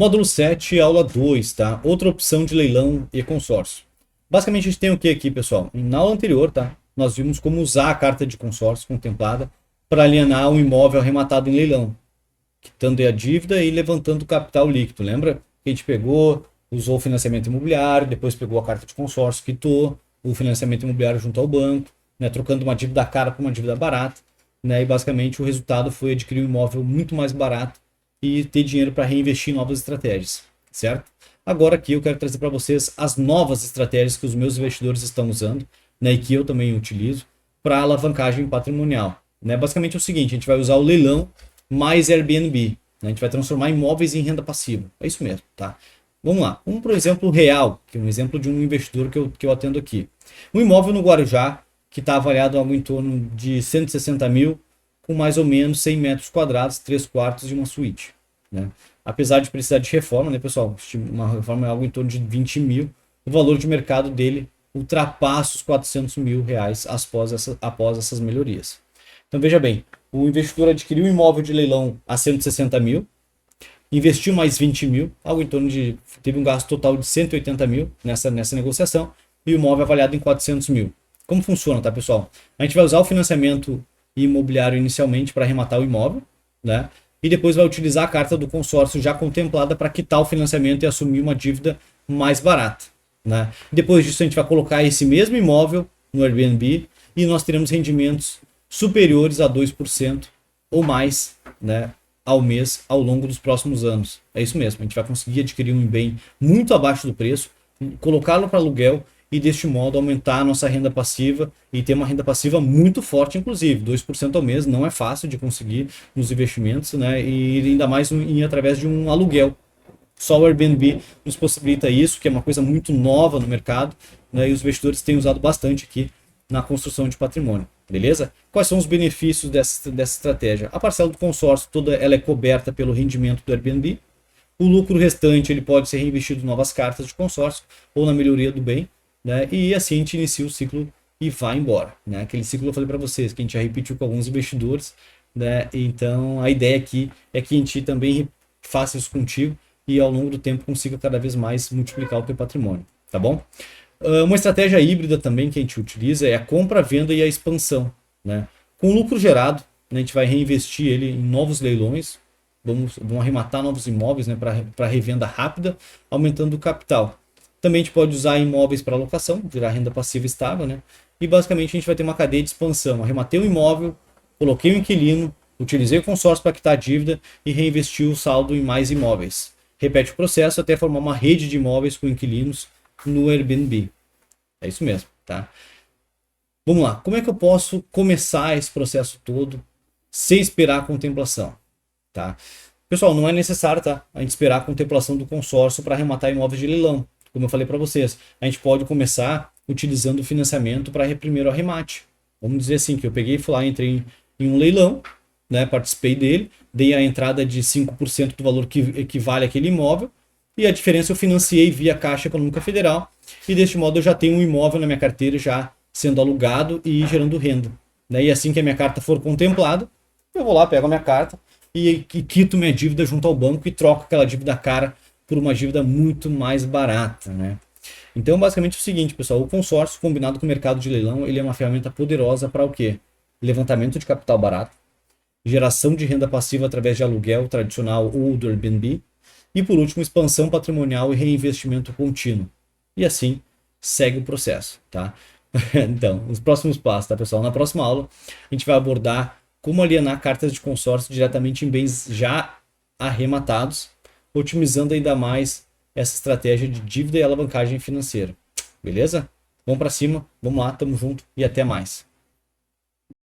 Módulo 7, aula 2, tá? Outra opção de leilão e consórcio. Basicamente a gente tem o que aqui, pessoal? Na aula anterior, tá? Nós vimos como usar a carta de consórcio contemplada para alienar um imóvel arrematado em leilão, quitando a dívida e levantando o capital líquido. Lembra que a gente pegou, usou o financiamento imobiliário, depois pegou a carta de consórcio, quitou o financiamento imobiliário junto ao banco, né? Trocando uma dívida cara por uma dívida barata, né? E basicamente o resultado foi adquirir um imóvel muito mais barato e ter dinheiro para reinvestir em novas estratégias, certo? Agora aqui eu quero trazer para vocês as novas estratégias que os meus investidores estão usando, né, e que eu também utilizo para alavancagem patrimonial. Né? Basicamente é o seguinte, a gente vai usar o leilão mais Airbnb, né? A gente vai transformar imóveis em renda passiva, é isso mesmo, tá? Vamos lá, vamos para o exemplo real, que é um exemplo de um investidor que eu atendo aqui. Um imóvel no Guarujá, que está avaliado algo em torno de 160 mil, com mais ou menos 100 metros quadrados, 3 quartos e uma suíte. Né? Apesar de precisar de reforma, né, pessoal? Uma reforma é algo em torno de 20 mil. O valor de mercado dele ultrapassa os 400 mil reais após essas melhorias. Então veja bem, o investidor adquiriu um imóvel de leilão a 160 mil, investiu mais 20 mil, algo em torno de... teve um gasto total de 180 mil nessa negociação e o imóvel avaliado em 400 mil. Como funciona, tá, pessoal? A gente vai usar o financiamento imobiliário inicialmente para arrematar o imóvel, né? E depois vai utilizar a carta do consórcio já contemplada para quitar o financiamento e assumir uma dívida mais barata, né? Depois disso a gente vai colocar esse mesmo imóvel no Airbnb e nós teremos rendimentos superiores a 2% ou mais, né, ao mês ao longo dos próximos anos. É isso mesmo, a gente vai conseguir adquirir um bem muito abaixo do preço, colocá-lo para aluguel e deste modo aumentar a nossa renda passiva e ter uma renda passiva muito forte, inclusive 2% ao mês não é fácil de conseguir nos investimentos, né? E ainda mais através de um aluguel. Só o Airbnb nos possibilita isso, que é uma coisa muito nova no mercado, né? E os investidores têm usado bastante aqui na construção de patrimônio, beleza? Quais são os benefícios dessa estratégia? A parcela do consórcio toda ela é coberta pelo rendimento do Airbnb. O lucro restante ele pode ser reinvestido em novas cartas de consórcio ou na melhoria do bem, né? E assim a gente inicia o ciclo e vai embora, né? Aquele ciclo eu falei para vocês que a gente já repetiu com alguns investidores, né? Então a ideia aqui é que a gente também faça isso contigo e ao longo do tempo consiga cada vez mais multiplicar o teu patrimônio, tá bom? Uma estratégia híbrida também que a gente utiliza é a compra, venda e a expansão, né? Com lucro gerado, né, a gente vai reinvestir ele em novos leilões, vamos arrematar novos imóveis, né, para revenda rápida, aumentando o capital. Também a gente pode usar imóveis para locação, virar renda passiva estável, né? E basicamente a gente vai ter uma cadeia de expansão. Arrematei um imóvel, coloquei um inquilino, utilizei o consórcio para quitar a dívida e reinvesti o saldo em mais imóveis. Repete o processo até formar uma rede de imóveis com inquilinos no Airbnb. É isso mesmo, tá? Vamos lá, como é que eu posso começar esse processo todo sem esperar a contemplação, tá? Pessoal, não é necessário, tá? A gente esperar a contemplação do consórcio para arrematar imóveis de leilão. Como eu falei para vocês, a gente pode começar utilizando o financiamento para primeiro arremate. Vamos dizer assim, que eu peguei e fui lá, entrei em um leilão, né, participei dele, dei a entrada de 5% do valor que equivale àquele imóvel, e a diferença eu financiei via Caixa Econômica Federal, e deste modo eu já tenho um imóvel na minha carteira já sendo alugado e gerando renda. Né? E assim que a minha carta for contemplada, eu vou lá, pego a minha carta e quito minha dívida junto ao banco e troco aquela dívida cara por uma dívida muito mais barata, né? Então, basicamente é o seguinte, pessoal, o consórcio combinado com o mercado de leilão, ele é uma ferramenta poderosa para o quê? Levantamento de capital barato, geração de renda passiva através de aluguel tradicional ou do Airbnb, e por último, expansão patrimonial e reinvestimento contínuo. E assim, segue o processo, tá? Então, os próximos passos, tá, pessoal? Na próxima aula, a gente vai abordar como alienar cartas de consórcio diretamente em bens já arrematados, otimizando ainda mais essa estratégia de dívida e alavancagem financeira. Beleza? Vamos para cima, vamos lá, tamo junto e até mais.